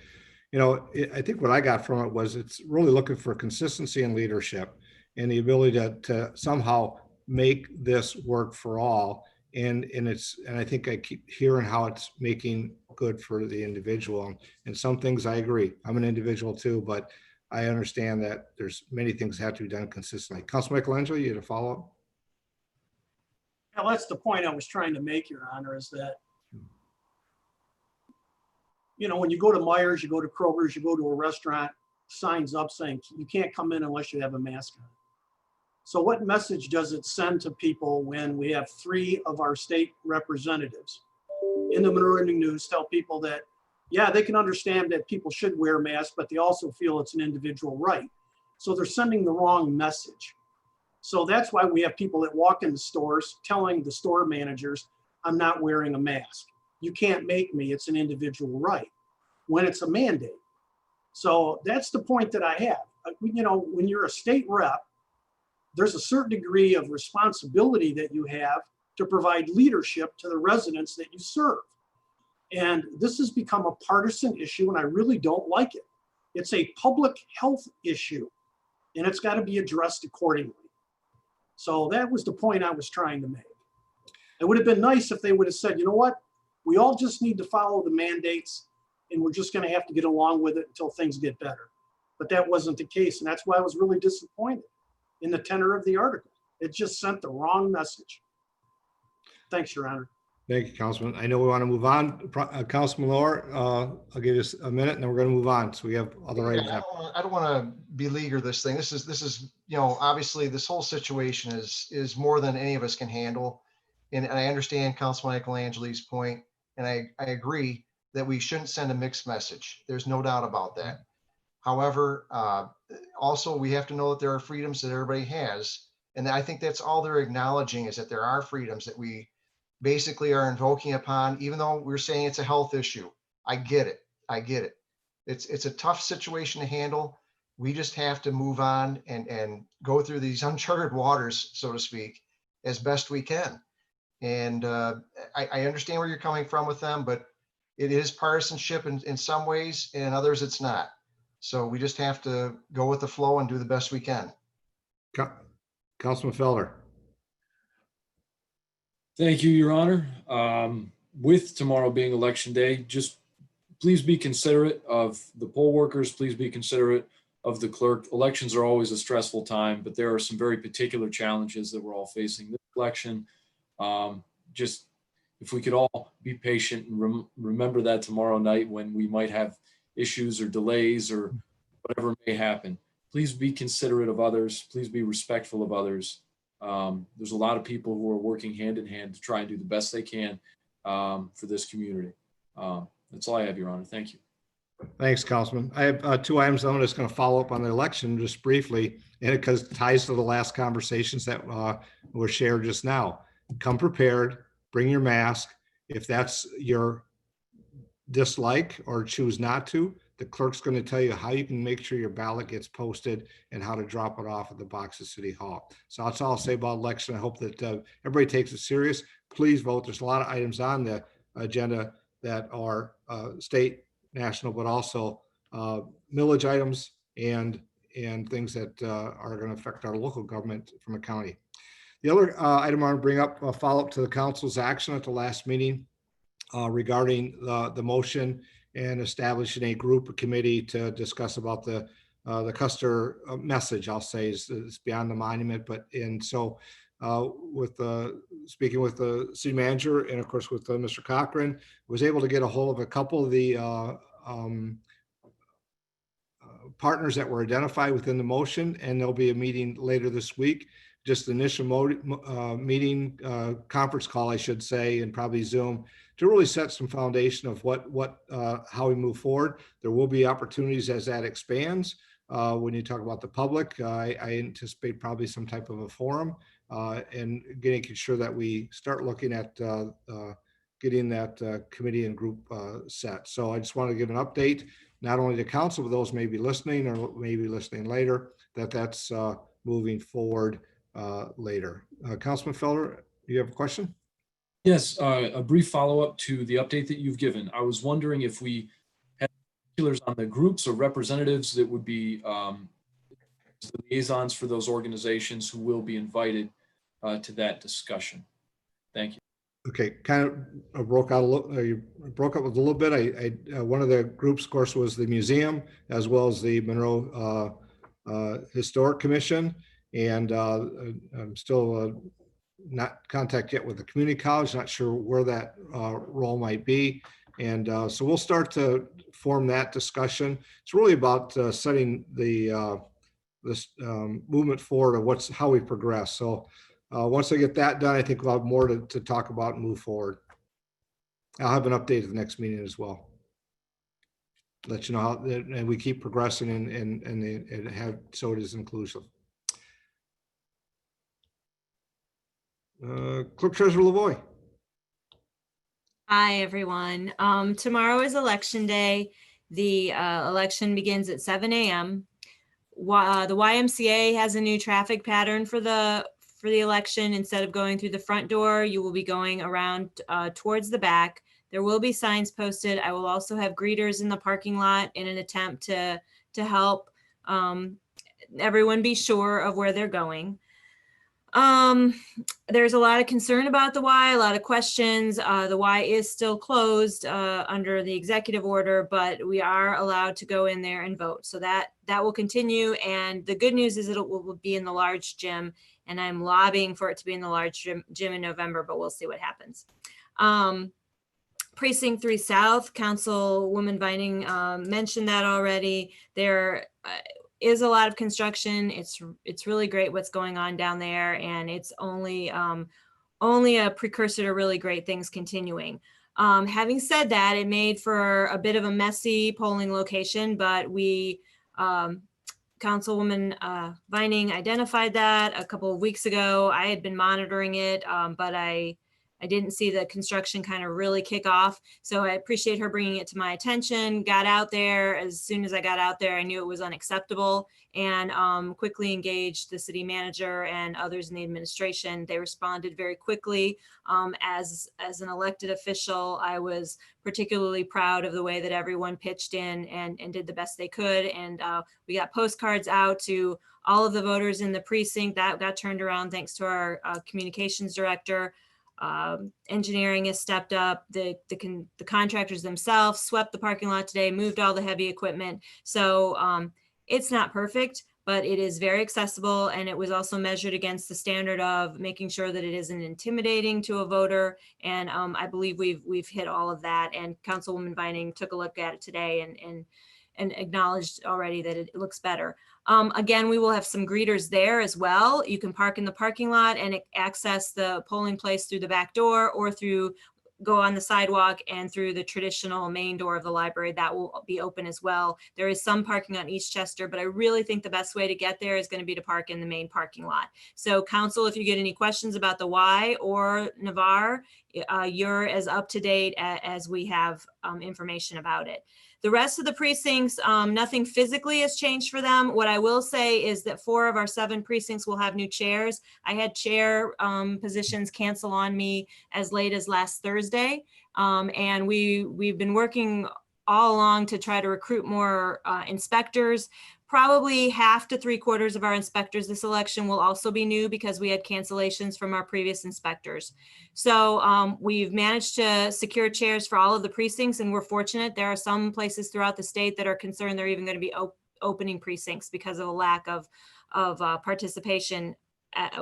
I think what I got from it was it's really looking for consistency and leadership and the ability to somehow make this work for all. And I think I keep hearing how it's making good for the individual. And some things I agree. I'm an individual too, but I understand that there's many things that have to be done consistently. Councilman Michelangelo, you had a follow-up? Now, that's the point I was trying to make, Your Honor, is that, when you go to Myers, you go to Kroger's, you go to a restaurant, signs up saying you can't come in unless you have a mask on. So what message does it send to people when we have 3 of our state representatives in the Monroe Evening News tell people that, yeah, they can understand that people should wear masks, but they also feel it's an individual right. So they're sending the wrong message. So that's why we have people that walk in the stores telling the store managers, I'm not wearing a mask. You can't make me, it's an individual right, when it's a mandate. So that's the point that I have. When you're a state rep, there's a certain degree of responsibility that you have to provide leadership to the residents that you serve. And this has become a partisan issue, and I really don't like it. It's a public health issue, and it's got to be addressed accordingly. So that was the point I was trying to make. It would have been nice if they would have said, you know what? We all just need to follow the mandates, and we're just going to have to get along with it until things get better. But that wasn't the case, and that's why I was really disappointed in the tenor of the article. It just sent the wrong message. Thanks, Your Honor. Thank you, Councilman. I know we want to move on. Councilman Lohr, I'll give you a minute and then we're going to move on. So we have other items. I don't want to beleaguer this thing. This is, obviously this whole situation is more than any of us can handle. And I understand Councilman Michelangelo's point, and I agree that we shouldn't send a mixed message. There's no doubt about that. However, also we have to know that there are freedoms that everybody has. And I think that's all they're acknowledging, is that there are freedoms that we basically are invoking upon, even though we're saying it's a health issue. I get it. It's a tough situation to handle. We just have to move on and go through these uncharted waters, so to speak, as best we can. And I understand where you're coming from with them, but it is partisanship in some ways, and in others it's not. So we just have to go with the flow and do the best we can. Councilman Felder. Thank you, Your Honor. With tomorrow being election day, just please be considerate of the poll workers. Please be considerate of the clerk. Elections are always a stressful time, but there are some very particular challenges that we're all facing this election. Just if we could all be patient and remember that tomorrow night when we might have issues or delays or whatever may happen. Please be considerate of others. Please be respectful of others. There's a lot of people who are working hand in hand to try and do the best they can for this community. That's all I have, Your Honor. Thank you. Thanks, Councilman. I have two items I'm just going to follow up on the election just briefly, and because it ties to the last conversations that were shared just now. Come prepared, bring your mask. If that's your dislike or choose not to, the clerk's going to tell you how you can make sure your ballot gets posted and how to drop it off at the box at City Hall. So that's all I'll say about election. I hope that everybody takes it serious. Please vote. There's a lot of items on the agenda that are state, national, but also millage items and things that are going to affect our local government from a county. The other item I want to bring up, a follow-up to the council's action at the last meeting regarding the motion and establishing a group, a committee to discuss about the Custer message, I'll say, is beyond the monument. But, and so with speaking with the city manager and of course with Mr. Cochran, was able to get a hold of a couple of the partners that were identified within the motion, and there'll be a meeting later this week. Just the initial meeting, conference call, I should say, and probably Zoom, to really set some foundation of how we move forward. There will be opportunities as that expands. When you talk about the public, I anticipate probably some type of a forum and making sure that we start looking at getting that committee and group set. So I just want to give an update, not only to council, but those may be listening or maybe listening later, that's moving forward later. Councilman Felder, do you have a question? Yes, a brief follow-up to the update that you've given. I was wondering if we had particulars on the groups or representatives that would be the liaisons for those organizations who will be invited to that discussion. Thank you. Okay, kind of broke out a little. You broke up a little bit. One of the groups, of course, was the museum as well as the Monroe Historic Commission, and I'm still not contact yet with the community college. Not sure where that role might be, and so we'll start to form that discussion. It's really about setting the this movement forward of how we progress. So. Once I get that done, I think we'll have more to talk about and move forward. I'll have an update at the next meeting as well. Let you know how, and we keep progressing and have, so it is inclusive. Clerk Treasurer Lavoy. Hi, everyone. Tomorrow is election day. The election begins at 7 a.m. The YMCA has a new traffic pattern for the election. Instead of going through the front door, you will be going around towards the back. There will be signs posted. I will also have greeters in the parking lot in an attempt to help everyone be sure of where they're going. There's a lot of concern about the Y, a lot of questions. The Y is still closed under the executive order, but we are allowed to go in there and vote. So that will continue. And the good news is it will be in the large gym, and I'm lobbying for it to be in the large gym in November, but we'll see what happens. Precinct 3 South, Councilwoman Vining mentioned that already. There is a lot of construction. It's really great what's going on down there, and it's only a precursor to really great things continuing. Having said that, it made for a bit of a messy polling location, but we Councilwoman Vining identified that a couple of weeks ago. I had been monitoring it, but I didn't see the construction kind of really kick off. So I appreciate her bringing it to my attention, got out there. As soon as I got out there, I knew it was unacceptable, and quickly engaged the city manager and others in the administration. They responded very quickly. As an elected official, I was particularly proud of the way that everyone pitched in and did the best they could. And we got postcards out to all of the voters in the precinct. That got turned around thanks to our communications director. Engineering has stepped up. The contractors themselves swept the parking lot today, moved all the heavy equipment. So it's not perfect, but it is very accessible. And it was also measured against the standard of making sure that it isn't intimidating to a voter. And I believe we've hit all of that. And Councilwoman Vining took a look at it today and acknowledged already that it looks better. Again, we will have some greeters there as well. You can park in the parking lot and access the polling place through the back door or through go on the sidewalk and through the traditional main door of the library. That will be open as well. There is some parking on East Chester, but I really think the best way to get there is going to be to park in the main parking lot. So council, if you get any questions about the Y or Navarre, you're as up to date as we have information about it. The rest of the precincts, nothing physically has changed for them. What I will say is that 4 of our 7 precincts will have new chairs. I had chair positions cancel on me as late as last Thursday. And we've been working all along to try to recruit more inspectors. Probably half to 3/4 of our inspectors this election will also be new because we had cancellations from our previous inspectors. So we've managed to secure chairs for all of the precincts, and we're fortunate. There are some places throughout the state that are concerned they're even going to be opening precincts because of a lack of participation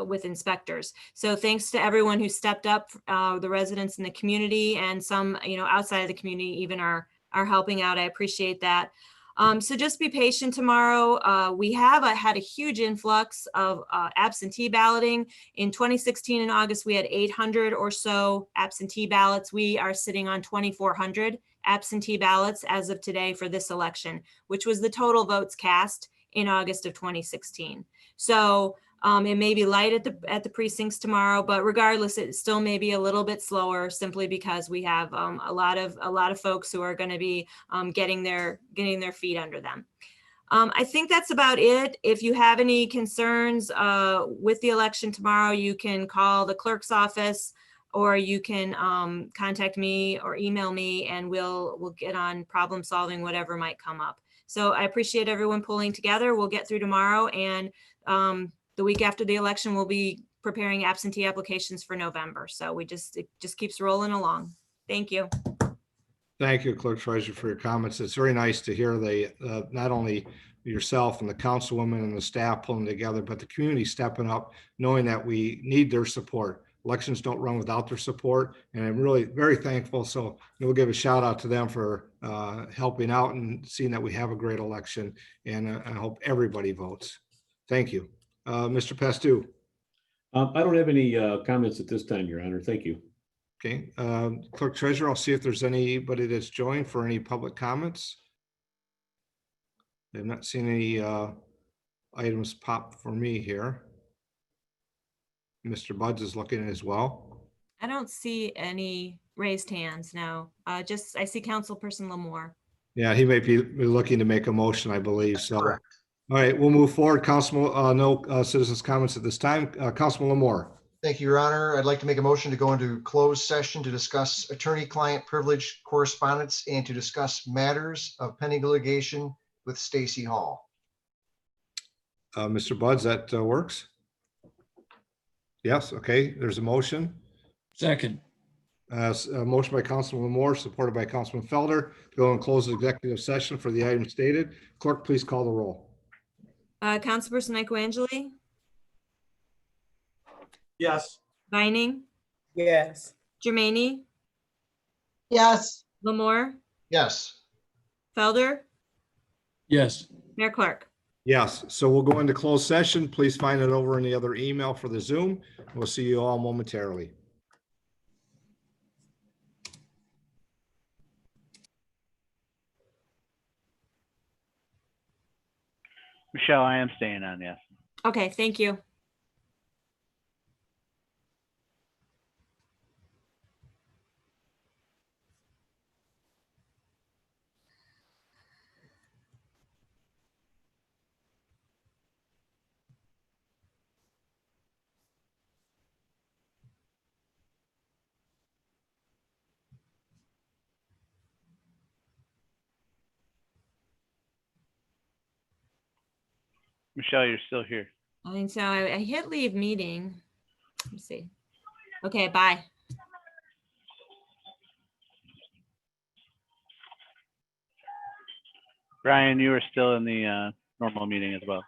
with inspectors. So thanks to everyone who stepped up, the residents in the community, and some, outside of the community even are helping out. I appreciate that. So just be patient tomorrow. We have had a huge influx of absentee balloting. In 2016 in August, we had 800 or so absentee ballots. We are sitting on 2,400 absentee ballots as of today for this election, which was the total votes cast in August of 2016. So it may be light at the precincts tomorrow, but regardless, it still may be a little bit slower simply because we have a lot of folks who are going to be getting their feet under them. I think that's about it. If you have any concerns with the election tomorrow, you can call the clerk's office, or you can contact me or email me, and we'll get on problem solving whatever might come up. So I appreciate everyone pulling together. We'll get through tomorrow, and the week after the election, we'll be preparing absentee applications for November. So it just keeps rolling along. Thank you. Thank you, Clerk Treasurer, for your comments. It's very nice to hear not only yourself and the councilwoman and the staff pulling together, but the community stepping up, knowing that we need their support. Elections don't run without their support, and I'm really very thankful. So we'll give a shout out to them for helping out and seeing that we have a great election, and I hope everybody votes. Thank you. Mr. Pastu. I don't have any comments at this time, Your Honor. Thank you. Okay, Clerk Treasurer, I'll see if there's anybody that's joined for any public comments. I've not seen any items pop for me here. Mr. Buds is looking as well. I don't see any raised hands, no. I see Councilperson Lamore. Yeah, he may be looking to make a motion, I believe, so. Correct. All right, we'll move forward. Councilman, no citizens' comments at this time. Councilman Lamore. Thank you, Your Honor. I'd like to make a motion to go into closed session to discuss attorney-client privilege correspondence and to discuss matters of pending litigation with Stacy Hall. Mr. Buds, that works? Yes, okay, there's a motion. Second. A motion by Councilman Lamore, supported by Councilman Felder, to go and close the executive session for the item stated. Clerk, please call the roll. Councilperson Nyquangeli, Yes. Vining, Yes. Jermaine, Yes. Lamore, Yes. Felder, Yes. Mayor Clark. Yes, so we'll go into closed session. Please find it over in the other email for the Zoom. We'll see you all momentarily. Michelle, I am staying on, yes. Okay, thank you. Michelle, you're still here. I think so. I hit leave meeting. Let me see. Okay, bye. Brian, you are still in the normal meeting as well.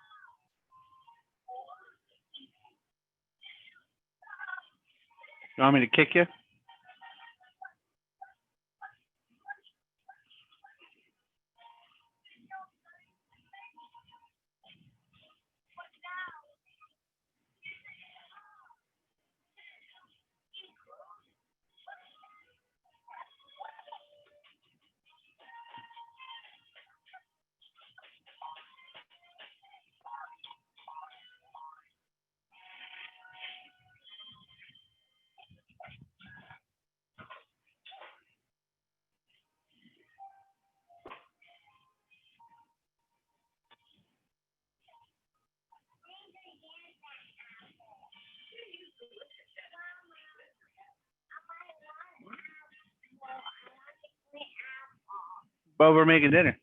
You want me to kick you? Well, we're making dinner.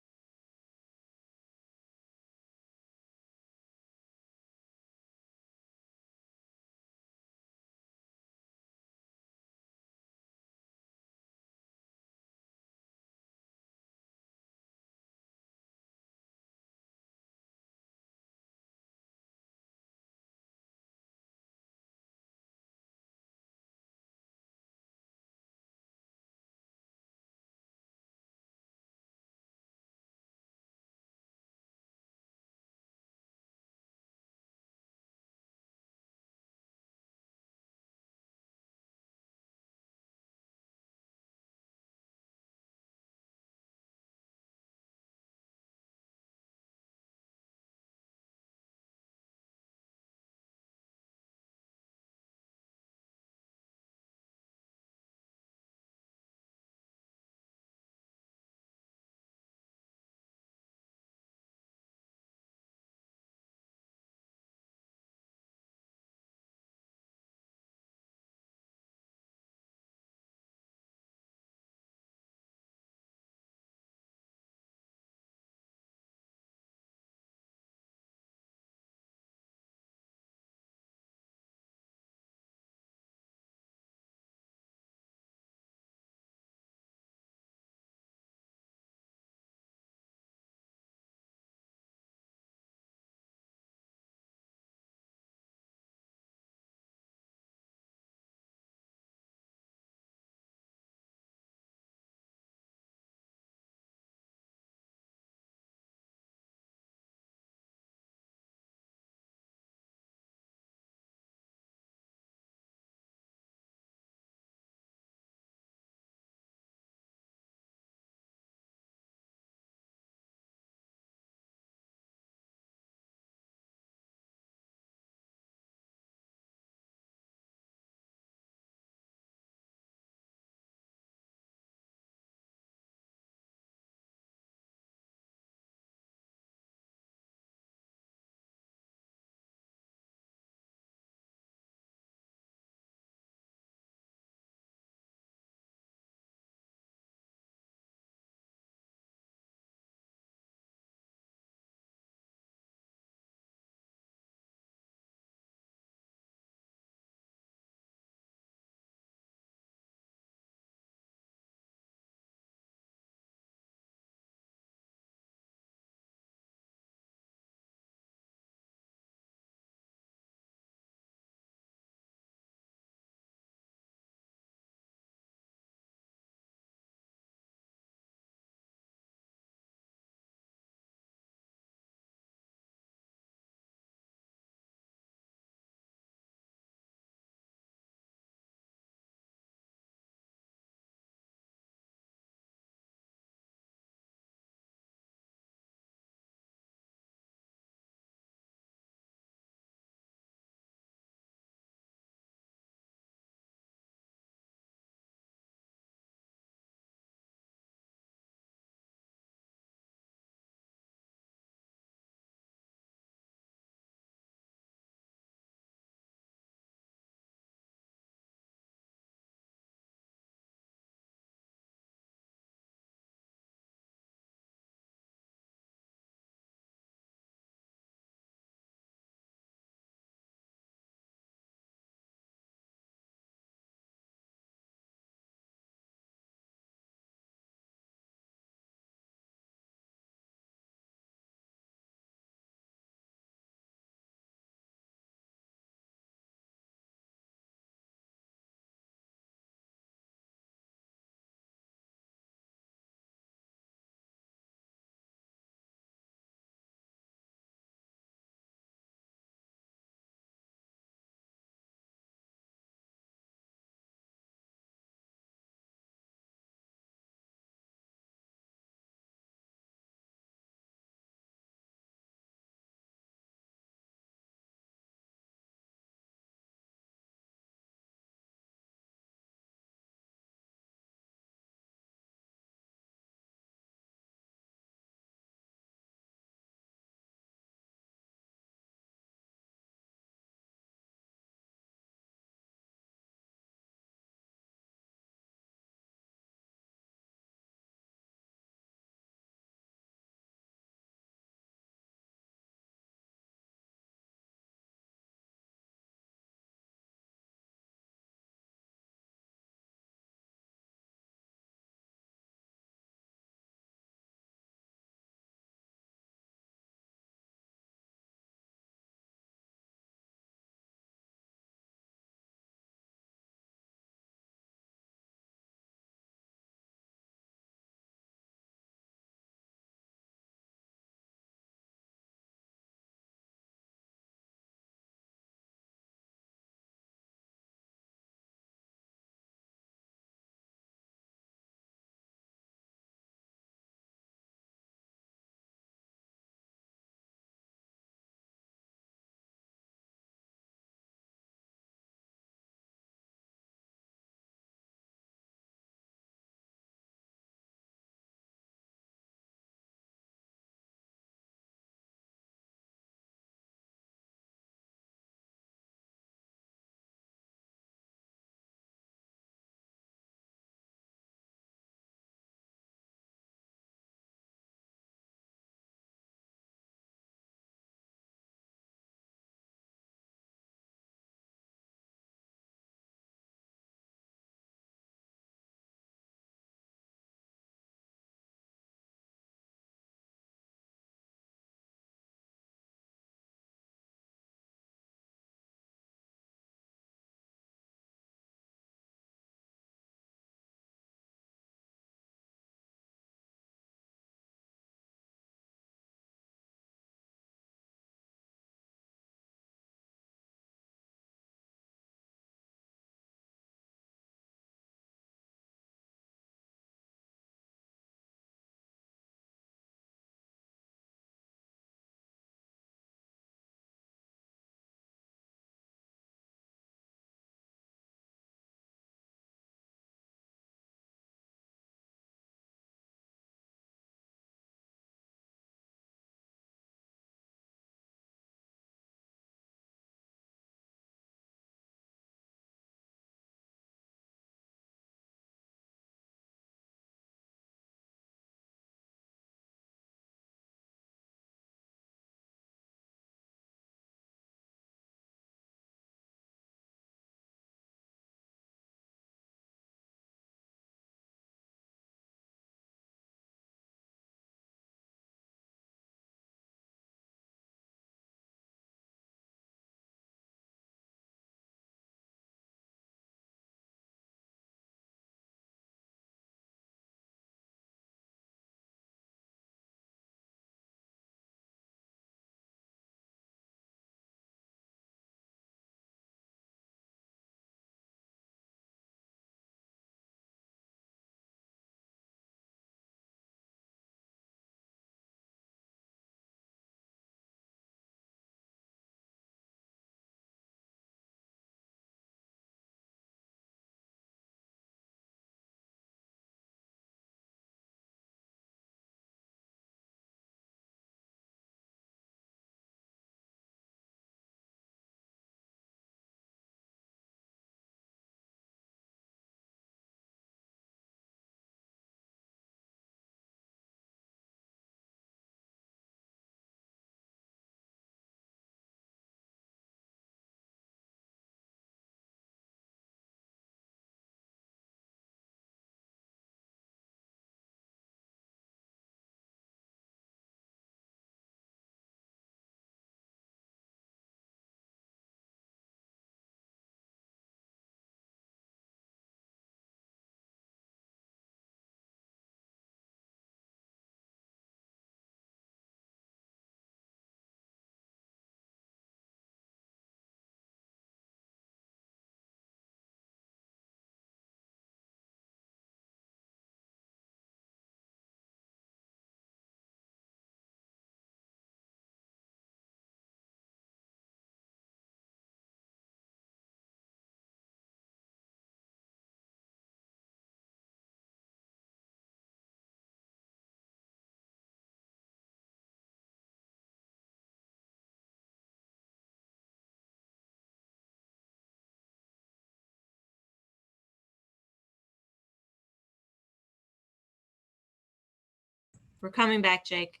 We're coming back, Jake.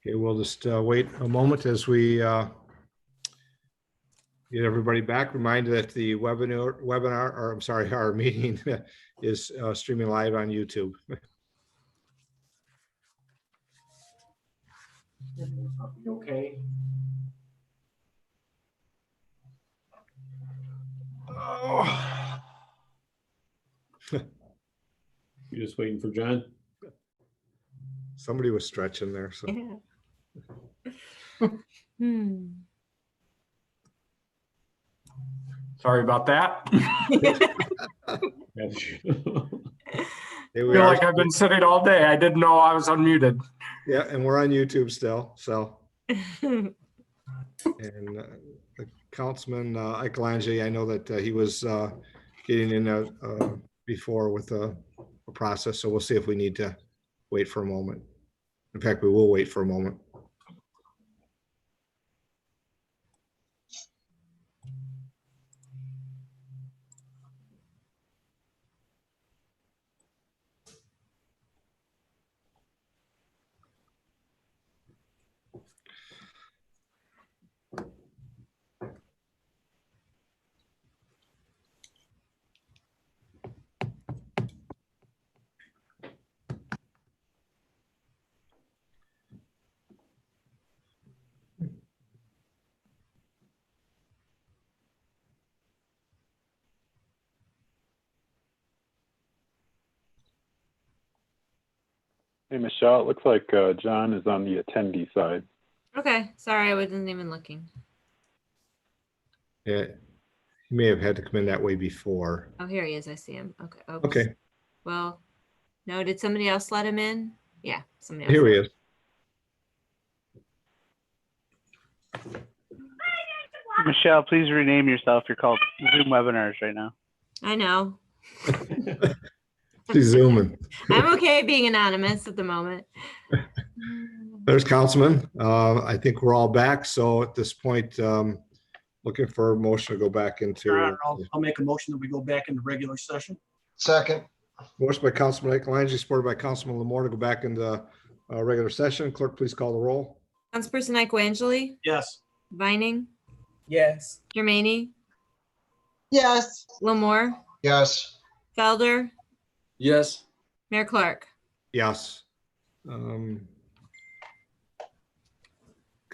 Okay, we'll just wait a moment as we get everybody back. Reminder that the webinar, or I'm sorry, our meeting is streaming live on YouTube. Okay. Oh. You just waiting for John? Somebody was stretching there, so. Hmm. Sorry about that. Here I we feel are. like I've been sitting all day. I didn't know I was unmuted. Yeah, and we're on YouTube still, so. And the Councilman Michelangelo, I know that he was getting in before with a process, so we'll see if we need to wait for a moment. In fact, we will wait for a moment. Hey, Michelle, it looks like John is on the attendee side. Okay, sorry, I wasn't even looking. Yeah, he may have had to come in that way before. Oh, here he is. I see him. Okay. Oops. Okay, Well, no, did somebody else let him in? Yeah, somebody else. here he is. Michelle, please rename yourself. You're called Zoom webinars right now. I know. She's zooming. I'm okay being anonymous at the moment. There's Councilman. I think we're all back. So at this point, looking for a motion to go back into. Your Honor, I'll make a motion that we go back into regular session. Second, Motion by Councilman Michelangelo, supported by Councilman Lamore to go back into regular session. Clerk, please call the roll. Councilperson Michelangelo, Yes. Vining, Yes. Germaini, Yes, Lamore, yes. Felder, Yes. Mayor Clark. Yes. Councilman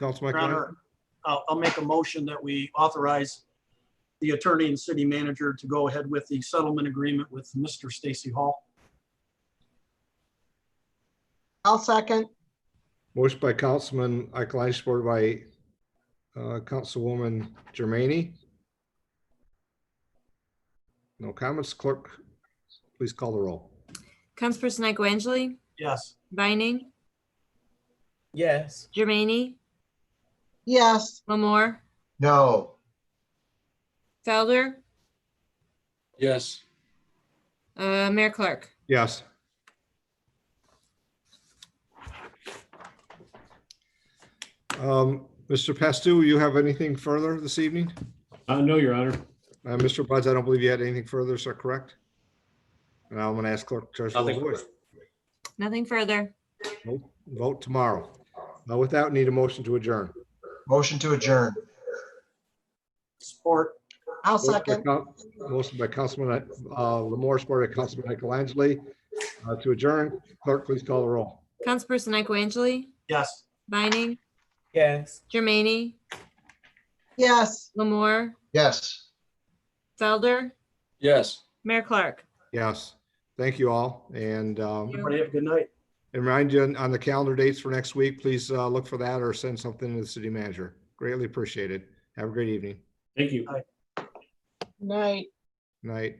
Your Michelangelo. Honor, I'll make a motion that we authorize the attorney and city manager to go ahead with the settlement agreement with Mr. Stacy Hall. I'll second. Motion by Councilman Michelangelo, supported by Councilwoman Germaini. No comments. Clerk, please call the roll. Councilperson Michelangelo, Yes. Vining, Yes. Germaini, Yes, Lamore, No, Felder, Yes. Mayor Clark. Yes. Mr. Pastu, you have anything further this evening? No, Your Honor. Mr. Buds, I don't believe you had anything further, is that correct? And I'm going to ask Clerk Treasurer Nothing LaVoy. Nothing further. Nope. Vote tomorrow. With that, need a motion to adjourn. motion to adjourn. Support. I'll second. Motion by Councilman Lamore, supported by Councilman Michelangelo to adjourn. Clerk, please call the roll. Councilperson Michelangelo, Yes. Vining, Yes. Germaini, Yes. Lamore, Yes. Felder, Yes. Mayor Clark. Yes. Thank you all. And Everybody have a good night. remind you on the calendar dates for next week, please look for that or send something to the city manager. Greatly appreciated. Have a great evening. Thank you. Night. Night.